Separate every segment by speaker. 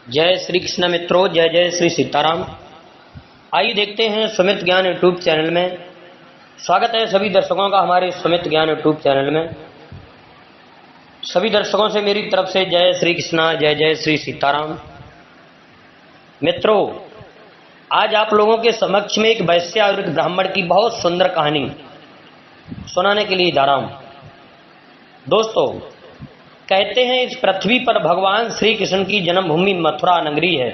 Speaker 1: जय श्री कृष्ण मित्रों, जय जय श्री सीताराम। आइए देखते हैं सुमित ज्ञान यूट्यूब चैनल में। स्वागत है सभी दर्शकों का हमारे सुमित ज्ञान यूट्यूब चैनल में। सभी दर्शकों से मेरी तरफ से जय श्री कृष्ण, जय जय श्री सीताराम। मित्रों, आज आप लोगों के समक्ष में एक वैश्य और एक ब्राह्मण की बहुत सुंदर कहानी सुनाने के लिए जा रहा हूं। दोस्तों, कहते हैं इस पृथ्वी पर भगवान श्री कृष्ण की जन्मभूमि मथुरा नगरी है।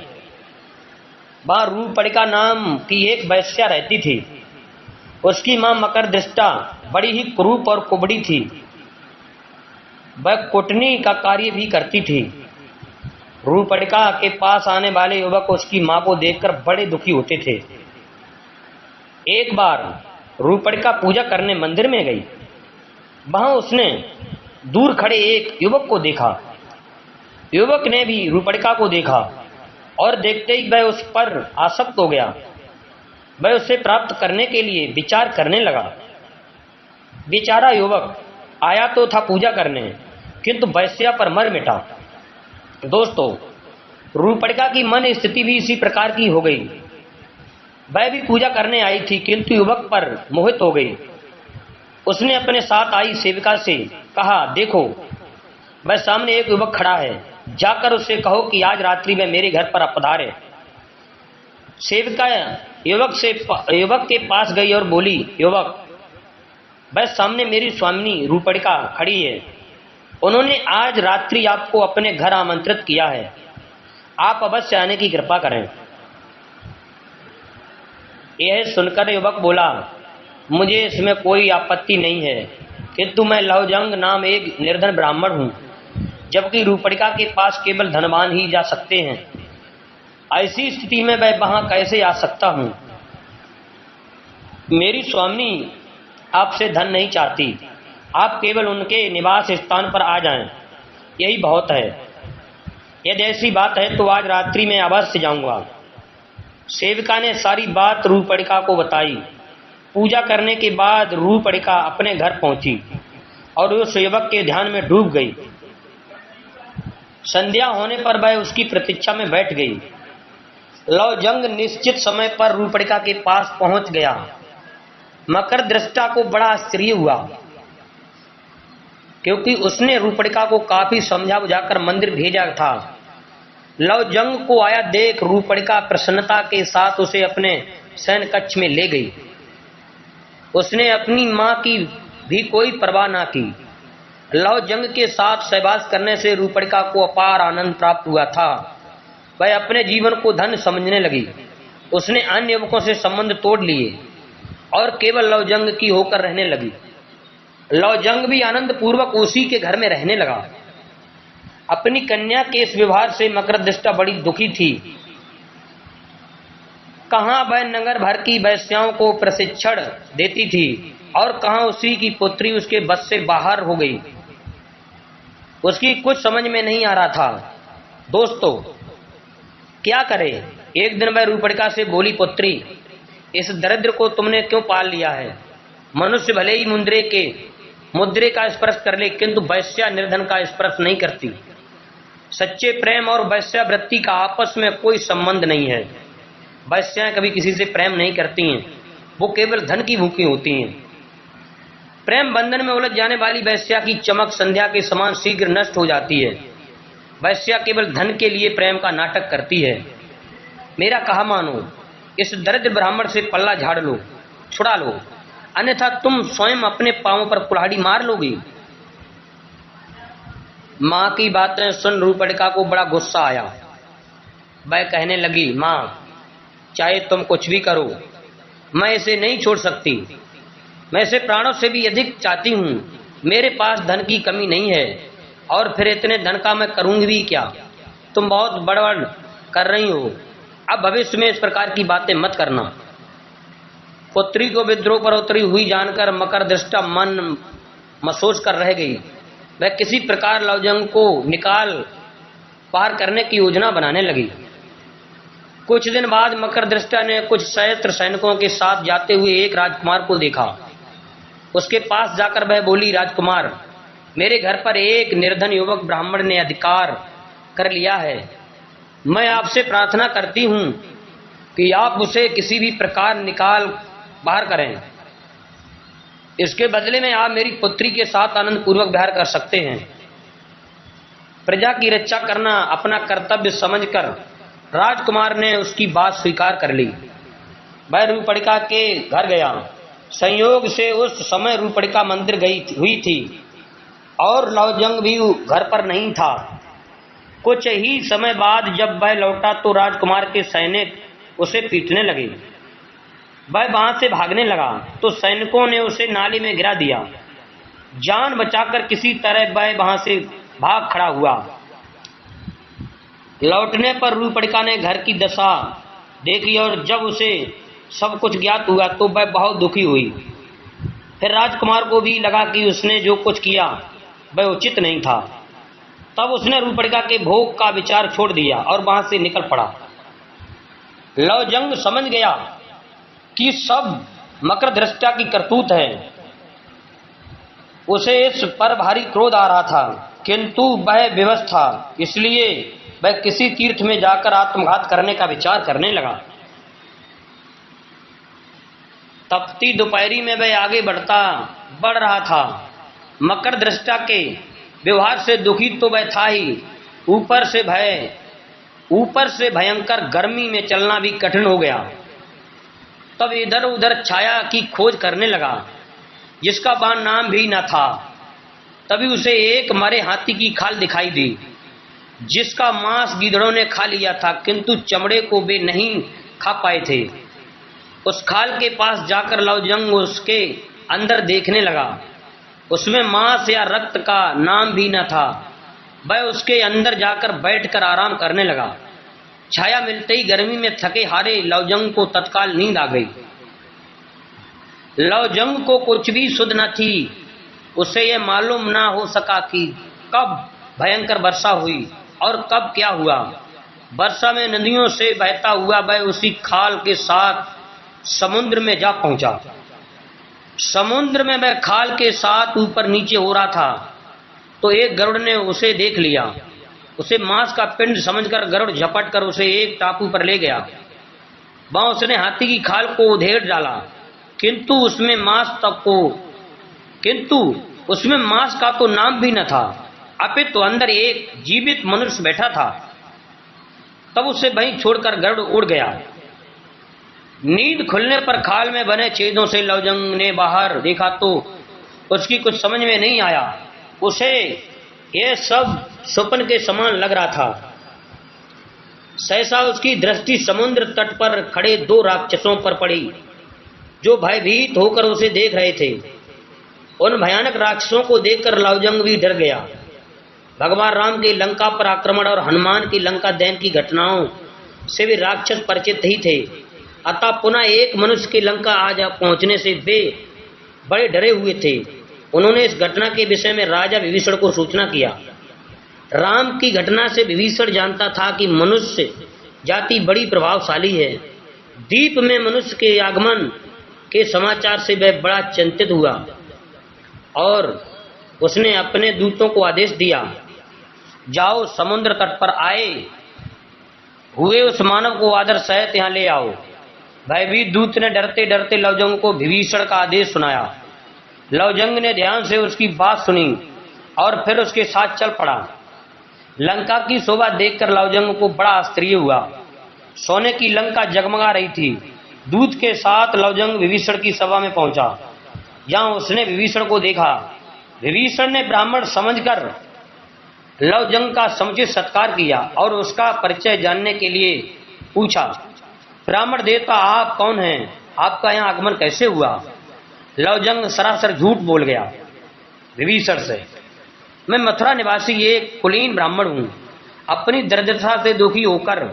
Speaker 1: वहां रूपड़िका नाम की एक वैश्या रहती थी। उसकी मां मकरदृष्टा बड़ी ही कुरूप और कुबड़ी थी। वह कुटनी का कार्य भी करती थी। रूपड़िका के पास आने वाले युवक उसकी मां को देखकर बड़े दुखी होते थे। एक बार रूपड़िका पूजा करने मंदिर में गई। वहां उसने दूर खड़े एक युवक को देखा। युवक ने भी रूपड़िका को देखा और देखते ही वह उस पर आसक्त हो गया। वह उसे प्राप्त करने के लिए विचार करने लगा। बेचारा युवक आया तो था पूजा करने, किंतु वैश्या पर मर मिटा। दोस्तों, रूपड़िका की मन स्थिति भी इसी प्रकार की हो गई। वह भी पूजा करने आई थी, किंतु युवक पर मोहित हो गई। उसने अपने साथ आई सेविका से कहा, देखो वह सामने एक युवक खड़ा है, जाकर उससे कहो कि आज रात्रि में मेरे घर पर पधारे। सेविका युवक के पास गई और बोली, युवक, वह सामने मेरी स्वामिनी रूपड़िका खड़ी है। उन्होंने आज रात्रि आपको अपने घर आमंत्रित किया है। आप अवश्य आने की कृपा करें। यह सुनकर युवक बोला, मुझे इसमें कोई आपत्ति नहीं है, किंतु मैं लवजंग नाम एक निर्धन ब्राह्मण हूँ, जबकि रूपड़िका के पास केवल धनवान ही जा सकते हैं। ऐसी स्थिति में मैं वहां कैसे आ सकता हूँ? मेरी स्वामिनी आपसे धन नहीं चाहती। आप केवल उनके निवास स्थान पर आ जाएं, यही बहुत है। यदि ऐसी बात है तो आज रात्रि में अवश्य जाऊंगा। सेविका ने सारी बात रूपड़िका को बताई। पूजा करने के बाद रूपड़िका अपने घर पहुंची और उस युवक के ध्यान में डूब गई। संध्या होने पर वह उसकी प्रतीक्षा में बैठ गई। लवजंग निश्चित समय पर रूपड़िका के पास पहुंच गया। मकरदृष्टा को बड़ा आश्चर्य हुआ, क्योंकि उसने रूपड़िका को काफी समझा बुझाकर मंदिर भेजा था। लवजंग को आया देख रूपड़िका प्रसन्नता के साथ उसे अपने शयन कक्ष में ले गई। उसने अपनी मां की भी कोई परवाह न की। लवजंग के साथ सहवास करने से रूपड़िका को अपार आनंद प्राप्त हुआ था। वह अपने जीवन को धन समझने लगी। उसने अन्य युवकों से संबंध तोड़ लिए और केवल लवजंग की होकर रहने लगी। लवजंग भी आनंद पूर्वक उसी के घर में रहने लगा। अपनी कन्या के इस व्यवहार से मकरदृष्टा बड़ी दुखी थी। कहाँ वह नगर भर की वैश्याओं को प्रशिक्षण देती थी और कहाँ उसी की पुत्री उसके बस से बाहर हो गई। उसकी कुछ समझ में नहीं आ रहा था। दोस्तों, क्या करे? एक दिन वह रूपड़िका से बोली, पुत्री, इस दरिद्र को तुमने क्यों पाल लिया है? मनुष्य भले ही मुद्रे का स्पर्श कर ले, किंतु वैश्या निर्धन का स्पर्श नहीं करती। सच्चे प्रेम और वैश्यावृत्ति का आपस में कोई संबंध नहीं है। वैश्याएं कभी किसी से प्रेम नहीं करती हैं, वो केवल धन की भूखी होती हैं। प्रेम बंधन में उलझ जाने वाली वैश्या की चमक संध्या के समान शीघ्र नष्ट हो जाती है। वैश्या केवल धन के लिए प्रेम का नाटक करती है। मेरा कहा मानो, इस दरिद्र ब्राह्मण से पल्ला झाड़ लो, छुड़ा लो, अन्यथा तुम स्वयं अपने पांवों पर कुल्हाड़ी मार लोगी। मां की बातें सुन रूपड़िका को बड़ा गुस्सा आया। वह कहने लगी, मां, चाहे तुम कुछ भी करो, मैं इसे नहीं छोड़ सकती। मैं इसे प्राणों से भी अधिक चाहती हूँ। मेरे पास धन की कमी नहीं है, और फिर इतने धन का मैं करूंगी भी क्या? तुम बहुत बड़बड़ कर रही हो। अब भविष्य में इस प्रकार की बातें मत करना। पुत्री को विद्रोह पर उतरी हुई जानकर मकरदृष्टा मन मसोच कर रह गई। वह किसी प्रकार लवजंग को निकाल पार करने की योजना बनाने लगी। कुछ दिन बाद मकरदृष्टा ने कुछ सहस्त्र सैनिकों के साथ जाते हुए एक राजकुमार को देखा। उसके पास जाकर वह बोली, राजकुमार, मेरे घर पर एक निर्धन युवक ब्राह्मण ने अधिकार कर लिया है। मैं आपसे प्रार्थना करती हूं कि आप उसे किसी भी प्रकार निकाल बाहर करें। इसके बदले में आप मेरी पुत्री के साथ आनंद पूर्वक विहार कर सकते हैं। प्रजा की रक्षा करना अपना कर्तव्य समझकर राजकुमार ने उसकी बात स्वीकार कर ली। वह रूपड़िका के घर गया। संयोग से उस समय रूपड़िका मंदिर गई हुई थी और लाओजंग भी घर पर नहीं था। कुछ ही समय बाद जब वह लौटा तो राजकुमार के सैनिक उसे पीटने लगे। वह वहां से भागने लगा तो सैनिकों ने उसे नाली में गिरा दिया। जान बचाकर किसी तरह वह वहां से भाग खड़ा हुआ। लौटने पर रूपड़िका ने घर की दशा देखी और जब उसे सब कुछ ज्ञात हुआ तो वह बहुत दुखी हुई। फिर राजकुमार को भी लगा कि उसने जो कुछ किया वह उचित नहीं था। तब उसने रूपड़िका के भोग का विचार छोड़ दिया और वहां से निकल पड़ा। लाओजंग समझ गया कि सब मकरधृष्टा की करतूत है। उसे इस पर भारी क्रोध आ रहा था, किंतु वह विवश था, इसलिए वह किसी तीर्थ में जाकर आत्मघात करने का विचार करने लगा। तपती दोपहरी में वह आगे बढ़ रहा था। मकरधृष्टा के व्यवहार से दुखी तो वह था ही, ऊपर से भयंकर गर्मी में चलना भी कठिन हो गया। तब इधर उधर छाया की खोज करने लगा, जिसका वहां नाम भी न था। तभी उसे एक मरे हाथी की खाल दिखाई दी, जिसका मांस गीदड़ों ने खा लिया था, किंतु चमड़े को वे नहीं खा पाए थे। उस खाल के पास जाकर लाओजंग उसके अंदर देखने लगा। उसमें मांस या रक्त का नाम भी न था। वह उसके अंदर जाकर बैठकर आराम करने लगा। छाया मिलते ही गर्मी में थके हारे लाओजंग को तत्काल नींद आ गई। लाओजंग को कुछ भी सुध न थी। उसे यह मालूम ना हो सका कि कब भयंकर वर्षा हुई और कब क्या हुआ। वर्षा में नदियों से बहता हुआ वह उसी खाल के साथ समुद्र में जा पहुंचा। समुद्र में वह खाल के साथ ऊपर नीचे हो रहा था तो एक गरुड़ ने उसे देख लिया। उसे मांस का पिंड समझकर गरुड़ झपट कर उसे एक टापू पर ले गया। वहां उसने हाथी की खाल को उधेड़ डाला, किंतु उसमें मांस का तो नाम भी न था, अपितु अंदर एक जीवित मनुष्य बैठा था। तब उसे वहीं छोड़कर गरुड़ उड़ गया। नींद खुलने पर खाल में बने छेदों से लाओजंग ने बाहर देखा तो उसकी कुछ समझ में नहीं आया। उसे यह सब स्वप्न के समान लग रहा था। सहसा उसकी दृष्टि समुद्र तट पर खड़े दो राक्षसों पर पड़ी, जो भयभीत होकर उसे देख रहे थे। उन भयानक राक्षसों को देखकर लाओजंग भी डर गया। भगवान राम के लंका पर आक्रमण और हनुमान की लंका दहन की घटनाओं से वे राक्षस परिचित ही थे, अतः पुनः एक मनुष्य की लंका आ जा पहुंचने से वे बड़े डरे हुए थे। उन्होंने इस घटना के विषय में राजा विभीषण को सूचना किया। राम की घटना से विभीषण जानता था कि मनुष्य जाति बड़ी प्रभावशाली है। द्वीप में मनुष्य के आगमन के समाचार से वह बड़ा चिंतित हुआ और उसने अपने दूतों को आदेश दिया, जाओ समुद्र तट पर आए हुए उस मानव को आदर सहित यहाँ ले आओ। भयभीत दूत ने डरते डरते लाओजंग को विभीषण का आदेश सुनाया। लाओजंग ने ध्यान से उसकी बात सुनी और फिर उसके साथ चल पड़ा। लंका की शोभा देखकर लाओजंग को बड़ा आश्चर्य हुआ। सोने की लंका जगमगा रही थी। दूत के साथ लाओजंग विभीषण की सभा में पहुंचा, जहां उसने विभीषण को देखा। विभीषण ने ब्राह्मण समझकर लाओजंग का समुचित सत्कार किया और उसका परिचय जानने के लिए पूछा, ब्राह्मण देवता आप कौन हैं? आपका यहाँ आगमन कैसे हुआ? लाओजंग सरासर झूठ बोल गया विभीषण से। मैं मथुरा निवासी एक कुलीन ब्राह्मण हूं। अपनी दरिद्रता से दुखी होकर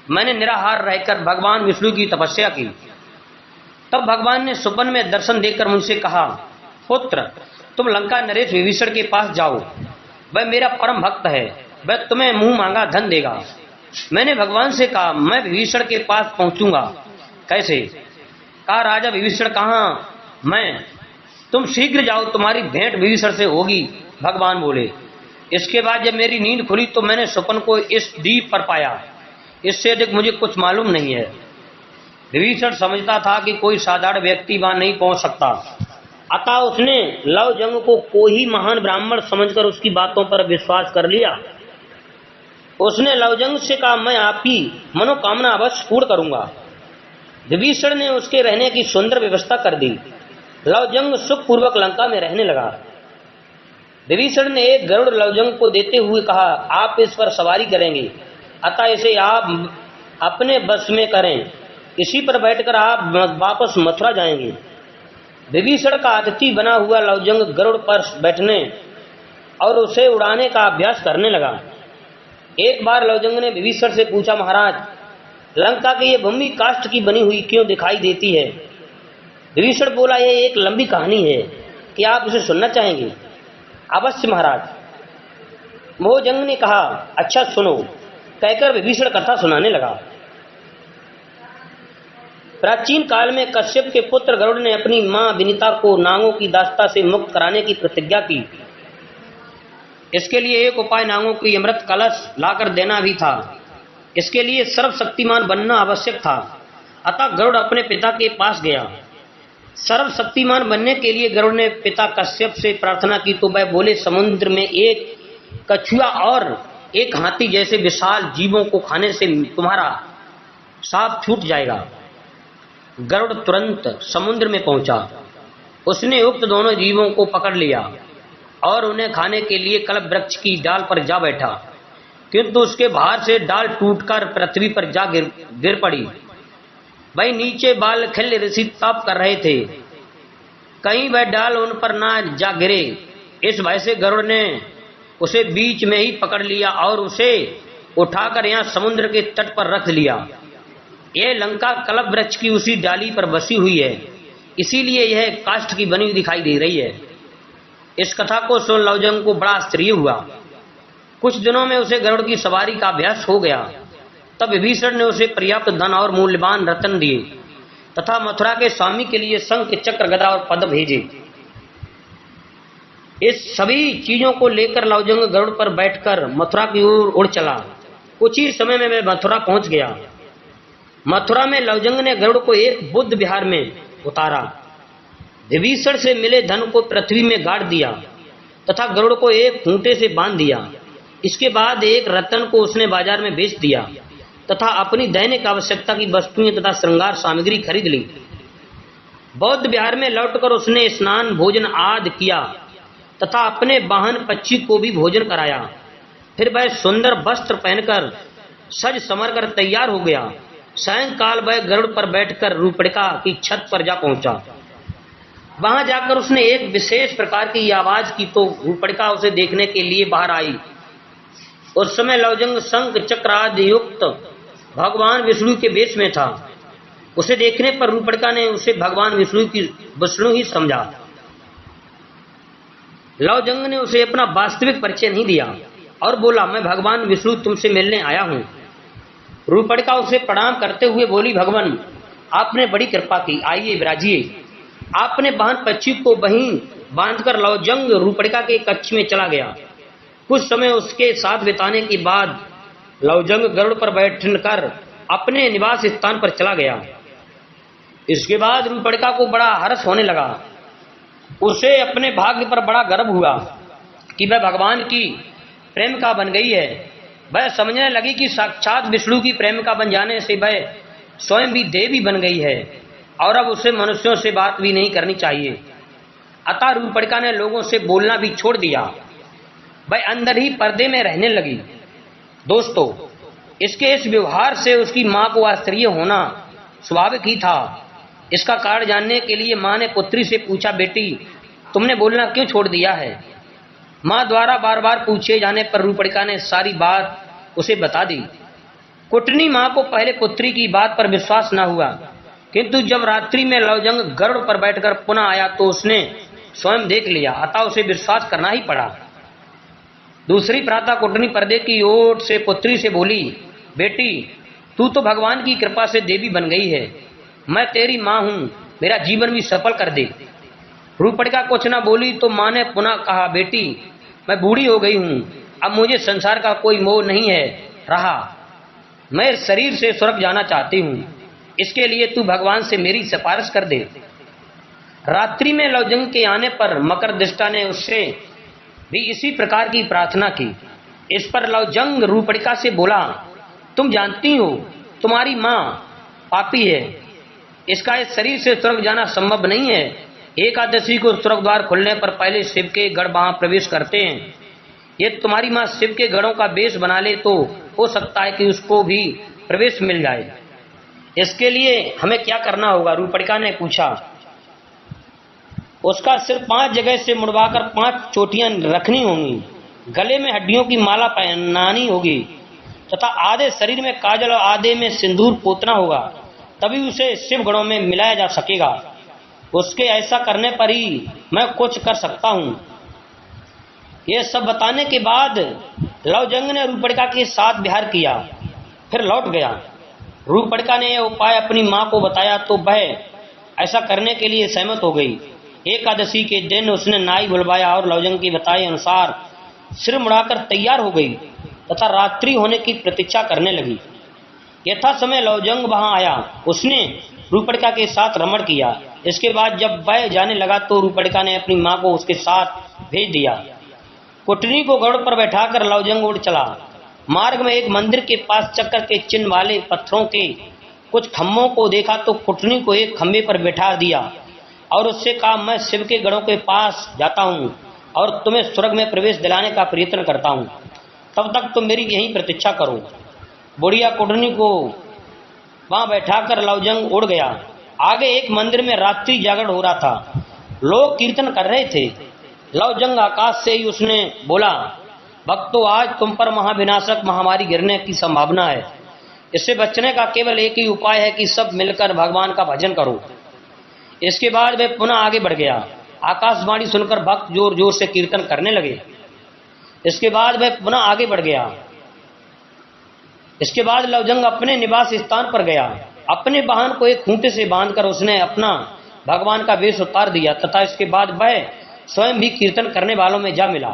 Speaker 1: मैंने निराहार रहकर भगवान विष्णु की तपस्या की। तब भगवान ने स्वप्न में दर्शन देकर मुझसे कहा, पुत्र तुम लंका नरेश विभीषण के पास जाओ, वह मेरा परम भक्त है, वह तुम्हें मुंह मांगा धन देगा। मैंने भगवान से कहा, मैं विभीषण के पास पहुंचूंगा कैसे? कहा, राजा विभीषण कहाँ मैं? तुम शीघ्र जाओ, तुम्हारी भेंट विभीषण से होगी। भगवान बोले। इसके बाद जब मेरी नींद खुली तो मैंने स्वप्न को इस द्वीप पर पाया, इससे अधिक मुझे कुछ मालूम नहीं है। विभीषण समझता था कि कोई साधारण व्यक्ति वहां नहीं पहुंच सकता, अतः उसने लवजंग को कोई महान ब्राह्मण समझकर उसकी बातों पर विश्वास कर लिया। उसने लवजंग से कहा, मैं आपकी मनोकामना अवश्य पूर्ण करूंगा। विभीषण ने उसके रहने की सुंदर व्यवस्था कर दी। लवजंग सुखपूर्वक लंका में रहने लगा। विभीषण ने एक गरुड़ लवजंग को देते हुए कहा, आप इस पर सवारी करेंगे, अतः इसे आप अपने बस में करें, इसी पर बैठकर आप वापस मथुरा जाएंगे। विभीषण का अतिथि बना हुआ लवजंग गरुड़ पर बैठने और उसे उड़ाने का अभ्यास करने लगा। एक बार लवजंग ने विभीषण से पूछा, महाराज, लंका की यह भूमि काष्ठ की बनी हुई क्यों दिखाई देती है? विभीषण बोला, यह एक लंबी कहानी है, क्या आप उसे सुनना चाहेंगे? अवश्य महाराज। मोहजंग ने कहा, अच्छा सुनो, कहकर विभीषण कथा सुनाने लगा। प्राचीन काल में कश्यप के पुत्र गरुड़ ने अपनी मां विनीता को नागों की दास्ता से मुक्त कराने की प्रतिज्ञा की। इसके लिए एक उपाय नागों की अमृत कलश लाकर देना भी था। इसके लिए सर्वशक्तिमान बनना आवश्यक था। अतः गरुड़ अपने पिता के पास गया। सर्वशक्तिमान बनने के लिए गरुड़ ने पिता कश्यप से प्रार्थना की तो वह बोले, समुद्र में एक कछुआ और एक हाथी जैसे विशाल जीवों को खाने से तुम्हारा साप छूट जाएगा। गरुड़ तुरंत समुद्र में पहुंचा। उसने उक्त दोनों जीवों को पकड़ लिया और उन्हें खाने के लिए कल्प वृक्ष की डाल पर जा बैठा, किंतु उसके भार से डाल टूटकर पृथ्वी पर जा गिर पड़ी। वही नीचे बाल खिल्य ऋषि तप कर रहे थे, कहीं वह डाल उन पर ना जा गिरे, इस भय से गरुड़ ने उसे बीच में ही पकड़ लिया और उसे उठाकर यहाँ समुद्र के तट पर रख लिया। यह लंका कल्प वृक्ष की उसी डाली पर बसी हुई है, इसीलिए यह काष्ठ की बनी हुई दिखाई दे रही है। इस कथा को सुन लवजंग को बड़ा आश्चर्य हुआ। कुछ दिनों में उसे गरुड़ की सवारी का अभ्यास हो गया। तब विभीषण ने उसे पर्याप्त धन और मूल्यवान रत्न दिए तथा मथुरा के स्वामी के लिए शंख, चक्र, गदा और पद भेजे। इस सभी चीजों को लेकर लवजंग गरुड़ पर बैठकर मथुरा की ओर उड़ चला। कुछ ही समय में वह मथुरा पहुंच गया। मथुरा में लवजंग ने गरुड़ को एक बुद्ध विहार में उतारा। विभीषण से मिले धन को पृथ्वी में गाड़ दिया तथा गरुड़ को एक खूंटे से बांध दिया। इसके बाद एक रत्न को उसने बाजार में बेच दिया तथा अपनी दैनिक आवश्यकता की वस्तुएं तथा श्रृंगार सामग्री खरीद ली। बौद्ध विहार में लौटकर उसने स्नान, भोजन आदि किया तथा अपने वाहन पक्षी को भी भोजन कराया। फिर वह सुंदर वस्त्र पहनकर सज संवर कर तैयार हो गया। सायंकाल वह गरुड़ पर बैठकर रूपड़िका की छत पर जा पहुंचा। वहां जाकर उसने एक विशेष प्रकार की आवाज की तो रूपड़िका उसे देखने के लिए बाहर आई। उस समय लवजंग शंख, चक्र आदि युक्त भगवान विष्णु के वेश में था। उसे देखने पर रूपड़िका ने उसे भगवान विष्णु ही समझा। लवजंग ने उसे अपना वास्तविक परिचय नहीं दिया और बोला, मैं भगवान विष्णु तुमसे मिलने आया हूं। रूपड़िका उसे प्रणाम करते हुए बोली, भगवान आपने बड़ी कृपा की, आइए विराजिए। आपने वाहन पक्षी को वहीं बांधकर लवजंग रूपड़िका के कक्ष में चला गया। कुछ समय उसके साथ बिताने के बाद लवजंग गरुड़ पर बैठकर अपने निवास स्थान पर चला गया। इसके बाद रूपड़िका को बड़ा हर्ष होने लगा। उसे अपने भाग्य पर बड़ा गर्व हुआ कि वह भगवान की प्रेमिका बन गई है। वह समझने लगी कि साक्षात विष्णु की प्रेमिका बन जाने से वह स्वयं भी देवी बन गई है और अब उसे मनुष्यों से बात भी नहीं करनी चाहिए। अतः रूपड़िका ने लोगों से बोलना भी छोड़ दिया। वह अंदर ही पर्दे में रहने लगी। दोस्तों, इसके इस व्यवहार से उसकी मां को आश्चर्य होना स्वाभाविक ही था। इसका कारण जानने के लिए मां ने पुत्री से पूछा, बेटी तुमने बोलना क्यों छोड़ दिया है? मां द्वारा बार बार पूछे जाने पर रूपड़िका ने सारी बात उसे बता दी। कुटनी मां को पहले पुत्री की बात पर विश्वास न हुआ, किंतु जब रात्रि में लवजंग गरुड़ पर बैठकर पुनः आया तो उसने स्वयं देख लिया, अतः उसे विश्वास करना ही पड़ा। दूसरी प्रातः कुटनी पर्दे की ओर से पुत्री से बोली, बेटी तू तो भगवान की कृपा से देवी बन गई है, मैं तेरी मां हूं, मेरा जीवन भी सफल कर दे। रूपड़िका कुछ न बोली तो मां ने पुनः कहा, बेटी मैं बूढ़ी हो गई हूं, अब मुझे संसार का कोई मोह नहीं है रहा, मैं शरीर से स्वर्ग जाना चाहती हूँ, इसके लिए तू भगवान से मेरी सिफारिश कर दे। रात्रि में लवजंग के आने पर मकरदृष्टा ने उससे भी इसी प्रकार की प्रार्थना की। इस पर लवजंग रूपड़िका से बोला, तुम जानती हो तुम्हारी माँ पापी है, इसका इस शरीर से स्वर्ग जाना संभव नहीं है। एकादशी को स्वर्ग द्वार खुलने पर पहले शिव के गढ़ वहां प्रवेश करते हैं। ये तुम्हारी माँ शिव के गढ़ों का बेश बना ले तो हो सकता है कि उसको भी प्रवेश मिल जाए। इसके लिए हमें क्या करना होगा? रूपड़िका ने पूछा। उसका सिर 5 जगह से मुड़वाकर 5 चोटियां रखनी होंगी, गले में हड्डियों की माला पहनानी होगी तथा आधे शरीर में काजल और आधे में सिंदूर पोतना होगा, तभी उसे शिव गणों में मिलाया जा सकेगा। उसके ऐसा करने पर ही मैं कुछ कर सकता हूँ। यह सब बताने के बाद लवजंग ने रूपड़िका के साथ विहार किया, फिर लौट गया। रूपड़िका ने यह उपाय अपनी माँ को बताया तो वह ऐसा करने के लिए सहमत हो गई। एकादशी के दिन उसने नाई बुलवाया और लवजंग के बताए अनुसार सिर मुड़ाकर तैयार हो गई तथा रात्रि होने की प्रतीक्षा करने लगी। यथा समय लवजंग वहां आया, उसने रूपड़िका के साथ रमण किया। इसके बाद जब वह जाने लगा तो रूपड़िका ने अपनी माँ को उसके साथ भेज दिया। कुटनी को गरुड़ पर बैठाकर लवजंग उड़ चला। मार्ग में एक मंदिर के पास चक्कर के चिन्ह वाले पत्थरों के कुछ खम्भों को देखा तो कुटनी को एक खम्भे पर बैठा दिया और उससे कहा, मैं शिव के गढ़ों के पास जाता हूँ और तुम्हें स्वर्ग में प्रवेश दिलाने का प्रयत्न करता हूँ, तब तक तुम मेरी यहीं प्रतीक्षा करो। बुढ़िया कुटनी को वहां बैठाकर लवजंग उड़ गया। आगे एक मंदिर में रात्रि जागरण हो रहा था, लोग कीर्तन कर रहे थे। लवजंग आकाश से ही उसने बोला, भक्तों, आज तुम पर महाविनाशक महामारी गिरने की संभावना है। इससे बचने का केवल एक ही उपाय है कि सब मिलकर भगवान का भजन करो। इसके बाद वे पुनः आगे बढ़ गया। आकाशवाणी सुनकर भक्त जोर जोर से कीर्तन करने लगे। इसके बाद वह पुनः आगे बढ़ गया। इसके बाद लवजंग अपने निवास स्थान पर गया। अपने वाहन को एक खूंटे से बांधकर उसने अपना भगवान का वेश उतार दिया तथा इसके बाद वह स्वयं भी कीर्तन करने वालों में जा मिला।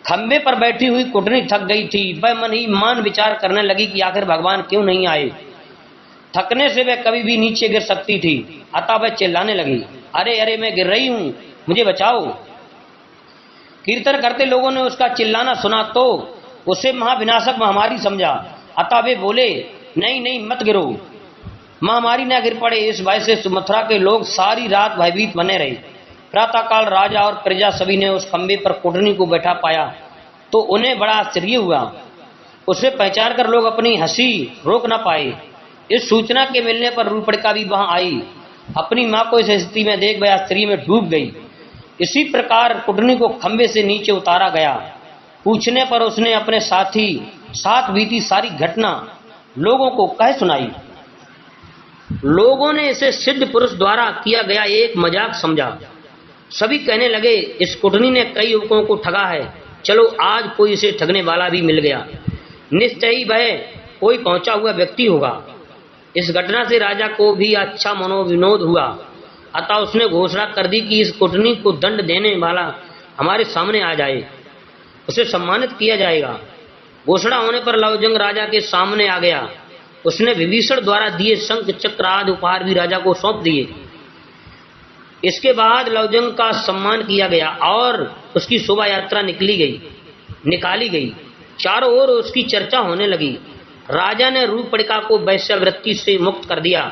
Speaker 1: खंबे पर बैठी हुई कुटनी थक गई थी। वह मन ही मान विचार करने लगी कि आखिर भगवान क्यों नहीं आए। थकने से वह कभी भी नीचे गिर सकती थी, अतः वह चिल्लाने लगी, अरे अरे, मैं गिर रही हूं, मुझे बचाओ। कीर्तन करते लोगों ने उसका चिल्लाना सुना तो उसे महाविनाशक महामारी समझा, अतः वे बोले, नहीं नहीं, मत गिरो, महामारी न गिर पड़े। इस भय से मथुरा के लोग सारी रात भयभीत बने रहे। प्रातःकाल राजा और प्रजा सभी ने उस खंबे पर कुटनी को बैठा पाया तो उन्हें बड़ा आश्चर्य हुआ। उसे पहचान कर लोग अपनी हंसी रोक न पाए। इस सूचना के मिलने पर रूपड़िका भी वहां आई। अपनी मां को इस स्थिति में देख वह आश्चर्य में डूब गई। इसी प्रकार कुटनी को खंबे से नीचे उतारा गया। पूछने पर उसने अपने साथी साथ बीती सारी घटना लोगों को कह सुनाई। लोगों ने इसे सिद्ध पुरुष द्वारा किया गया एक मजाक समझा। सभी कहने लगे, इस कुटनी ने कई युवकों को ठगा है, चलो आज कोई इसे ठगने वाला भी मिल गया। निश्चय ही वह कोई पहुंचा हुआ व्यक्ति होगा। इस घटना से राजा को भी अच्छा मनोविनोद हुआ, अतः उसने घोषणा कर दी कि इस कुटनी को दंड देने वाला हमारे सामने आ जाए, उसे सम्मानित किया जाएगा। घोषणा होने पर लवजंग राजा के सामने आ गया। उसने विभीषण द्वारा दिए शंख चक्र आदि उपहार भी राजा को सौंप दिए। इसके बाद लवजंग का सम्मान किया गया और उसकी शोभा यात्रा निकाली गई। चारों ओर उसकी चर्चा होने लगी। राजा ने रूपड़िका को वैश्यावृत्ति से मुक्त कर दिया।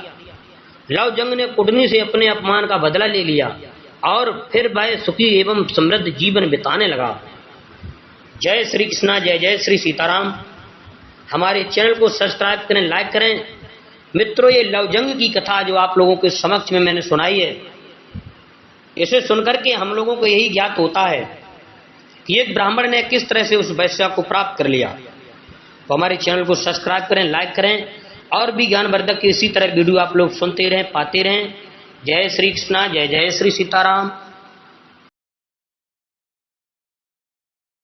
Speaker 1: लवजंग ने कुटनी से अपने अपमान का बदला ले लिया और फिर वह सुखी एवं समृद्ध जीवन बिताने लगा। जय श्री कृष्णा, जय जय श्री सीताराम। हमारे चैनल को सब्सक्राइब करें, लाइक करें। मित्रों, ये लवजंग की कथा जो आप लोगों के समक्ष में मैंने सुनाई है, इसे सुनकर के हम लोगों को यही ज्ञात होता है कि एक ब्राह्मण ने किस तरह से उस वैश्या को प्राप्त कर लिया। तो हमारे चैनल को सब्सक्राइब करें, लाइक करें और भी ज्ञानवर्धक इसी तरह वीडियो आप लोग सुनते रहें, पाते रहें। जय श्री कृष्णा, जय जय श्री सीताराम।